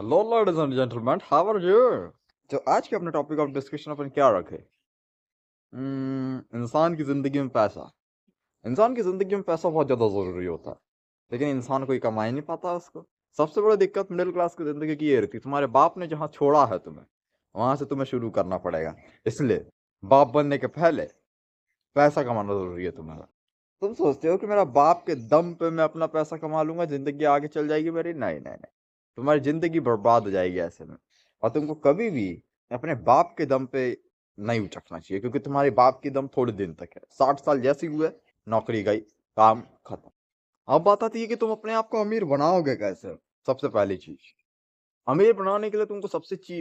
Hello ladies and gentlemen, how are you? तो आज के अपने टॉपिक ऑफ डिस्कशन अपन क्या रखे? इंसान की जिंदगी में पैसा। इंसान की जिंदगी में पैसा बहुत ज्यादा जरूरी होता है, लेकिन इंसान कोई कमा ही नहीं पाता उसको। सबसे बड़ी दिक्कत मिडिल क्लास की जिंदगी की ये रहती है, तुम्हारे बाप ने जहाँ छोड़ा है तुम्हें, वहां से तुम्हें शुरू करना पड़ेगा। इसलिए बाप बनने के पहले पैसा कमाना जरूरी है तुम्हारा। तुम सोचते हो कि मेरा बाप के दम पे मैं अपना पैसा कमा लूंगा, जिंदगी आगे चल जाएगी मेरी? नहीं नहीं नहीं, तुम्हारी जिंदगी बर्बाद हो जाएगी ऐसे में। और तुमको कभी भी अपने बाप के दम पे नहीं उचकना चाहिए, क्योंकि तुम्हारे बाप की दम थोड़े दिन तक है। 60 साल जैसे ही हुए, नौकरी गई, काम खत्म। अब बात आती है कि तुम अपने आप को अमीर बनाओगे कैसे। सबसे पहली चीज, अमीर बनाने के लिए तुमको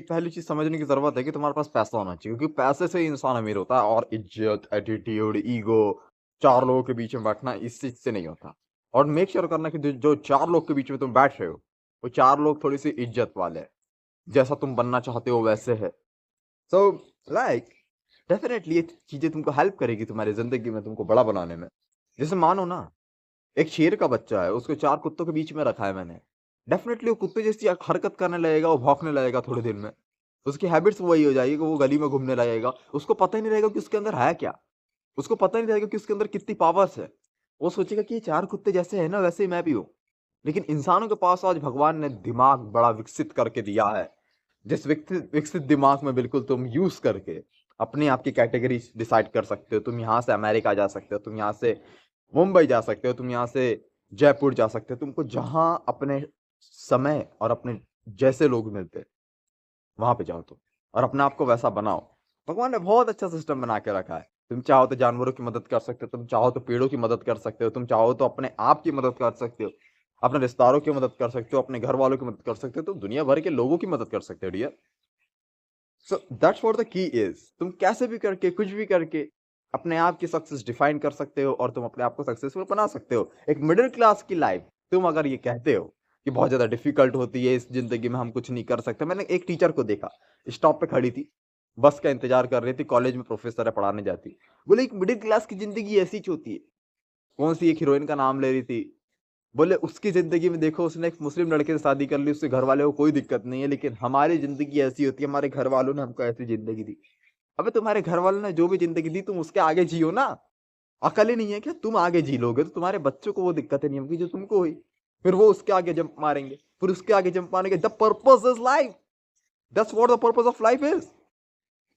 पहली चीज समझने की जरूरत है कि तुम्हारे पास पैसा होना चाहिए, क्योंकि पैसे से ही इंसान अमीर होता है। और इज्जत, एटीट्यूड, ईगो, चार लोगों के बीच में बैठना, इस चीज से नहीं होता। और मेक श्योर करना कि जो चार लोग के बीच में तुम बैठ रहे हो, वो चार लोग थोड़ी सी इज्जत वाले हैं, जैसा तुम बनना चाहते हो वैसे है। सो लाइक डेफिनेटली ये चीजें तुमको हेल्प करेगी तुम्हारी जिंदगी में, तुमको बड़ा बनाने में। जैसे मानो ना, एक शेर का बच्चा है, उसको चार कुत्तों के बीच में रखा है मैंने। डेफिनेटली वो कुत्ते जैसी हरकत करने लगेगा, वो भौंकने लगेगा थोड़े दिन में। उसकी हैबिट्स वही हो जाएगी कि वो गली में घूमने लगेगा। उसको पता ही नहीं रहेगा कि उसके अंदर है क्या। उसको पता ही नहीं रहेगा कि उसके अंदर कितनी पावर्स है। वो सोचेगा कि ये चार कुत्ते जैसे है ना, वैसे ही मैं भी हूँ। लेकिन इंसानों के पास आज भगवान ने दिमाग बड़ा विकसित करके दिया है, जिस विकसित विकसित दिमाग में बिल्कुल तुम यूज करके अपने आप की कैटेगरी डिसाइड कर सकते हो। तुम यहाँ से अमेरिका जा सकते हो, तुम यहाँ से मुंबई जा सकते हो, तुम यहाँ से जयपुर जा सकते हो। तुमको जहां अपने समय और अपने जैसे लोग मिलते, वहां पे जाओ तुम, और अपने आप को वैसा बनाओ। भगवान ने बहुत अच्छा सिस्टम बना के रखा है। तुम चाहो तो जानवरों की मदद कर सकते हो, तुम चाहो तो पेड़ों की मदद कर सकते हो, तुम चाहो तो अपने आप की मदद कर सकते हो, अपने रिश्तेदारों की मदद कर सकते हो, अपने घर वालों की मदद कर सकते हो, तुम दुनिया भर के लोगों की मदद कर सकते हो dear. So that's what the key is. तुम कैसे भी करके, कुछ भी करके अपने आप की सक्सेस डिफाइन कर सकते हो, और तुम अपने आप को सक्सेसफुल बना सकते हो। एक मिडिल क्लास की लाइफ, तुम अगर ये कहते हो कि बहुत ज्यादा डिफिकल्ट होती है इस जिंदगी में, हम कुछ नहीं कर सकते। मैंने एक टीचर को देखा, स्टॉप पे खड़ी थी, बस का इंतजार कर रही थी, कॉलेज में प्रोफेसर है, पढ़ाने जाती। बोले एक मिडिल क्लास की जिंदगी ऐसी ही होती है। कौन सी एक हीरोइन का नाम ले रही थी। बोले उसकी जिंदगी में देखो, उसने एक मुस्लिम लड़के से शादी कर ली, उसके घर वाले को कोई दिक्कत नहीं है, लेकिन हमारी जिंदगी ऐसी होती है, हमारे घर वालों ने हमको ऐसी जिंदगी दी। अबे तुम्हारे घर वालों ने जो भी जिंदगी दी, तुम उसके आगे जियो ना। अकल ही नहीं है क्या? तुम आगे जी लोगे तो तुम्हारे बच्चों को वो दिक्कतें नहीं होगी जो तुमको हुई। फिर वो उसके आगे जंप मारेंगे, फिर उसके आगे जंप मारेंगे। The purpose is life. That's what the purpose of life is.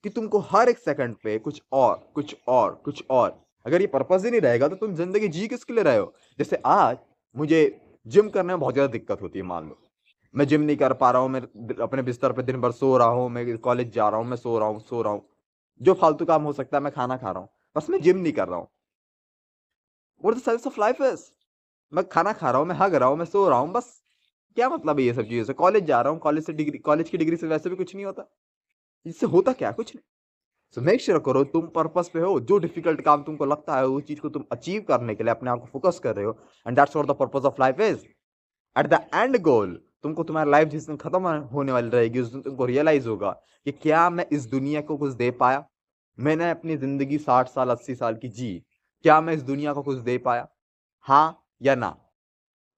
कि तुमको हर एक सेकंड पे कुछ और, कुछ और, कुछ और। अगर ये पर्पस ही नहीं रहेगा तो तुम जिंदगी जी किसके लिए रहे हो? जैसे आज मुझे जिम करने में बहुत ज्यादा दिक्कत होती है। मान लो मैं जिम नहीं कर पा रहा हूँ, मैं अपने बिस्तर पे दिन भर सो रहा हूँ, मैं कॉलेज जा रहा हूँ, मैं सो रहा हूँ, जो फालतू काम हो सकता है, मैं खाना खा रहा हूँ, बस मैं जिम नहीं कर रहा हूँ। What the sense of life is? मैं खाना खा रहा हूँ, मैं हग रहा हूँ, मैं सो रहा हूँ, बस। क्या मतलब है ये सब चीजों से? कॉलेज जा रहा हूँ, कॉलेज की डिग्री से वैसे भी कुछ नहीं होता। इससे होता क्या? कुछ नहीं। सो मेक श्योर करो तुम पर्पस पे हो। जो डिफिकल्ट काम तुमको लगता है, उस चीज को तुम अचीव करने के लिए अपने आप को फोकस कर रहे हो, and that's what the purpose of life is. At the end goal, तुमको तुम्हारी लाइफ जिस दिन खत्म होने वाली रहेगी, उस दिन तुमको रियलाइज होगा कि क्या मैं इस दुनिया को कुछ दे पाया। मैंने अपनी जिंदगी 60 साल 80 साल की जी, क्या मैं इस दुनिया को कुछ दे पाया? हाँ या ना?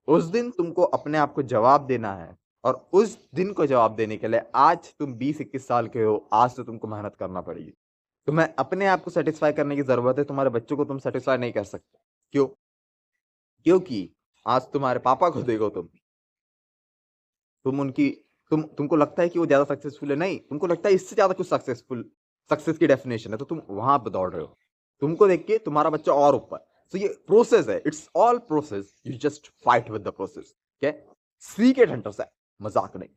उस दिन तुमको अपने आप को जवाब देना है। और उस दिन को जवाब देने के लिए आज तुम 20 21 साल के हो, आज तो तुमको मेहनत करना पड़ेगी। तुम्हें अपने आप को सेटिस्फाई करने की जरूरत है, तुम्हारे बच्चों को तुम सेटिस्फाई नहीं कर सकते। क्यों? क्योंकि आज तुम्हारे पापा को देखो तुम उनकी तुमको लगता है कि वो ज्यादा सक्सेसफुल है? नहीं, तुमको लगता है इससे ज्यादा कुछ सक्सेसफुल, सक्सेस की डेफिनेशन है, तो तुम वहां पे दौड़ रहे हो। तुमको देख के तुम्हारा बच्चा और ऊपर। तो ये प्रोसेस है, it's all process, you just fight with the process. क्या? सीक्रेट हंटर से, मजाक नहीं।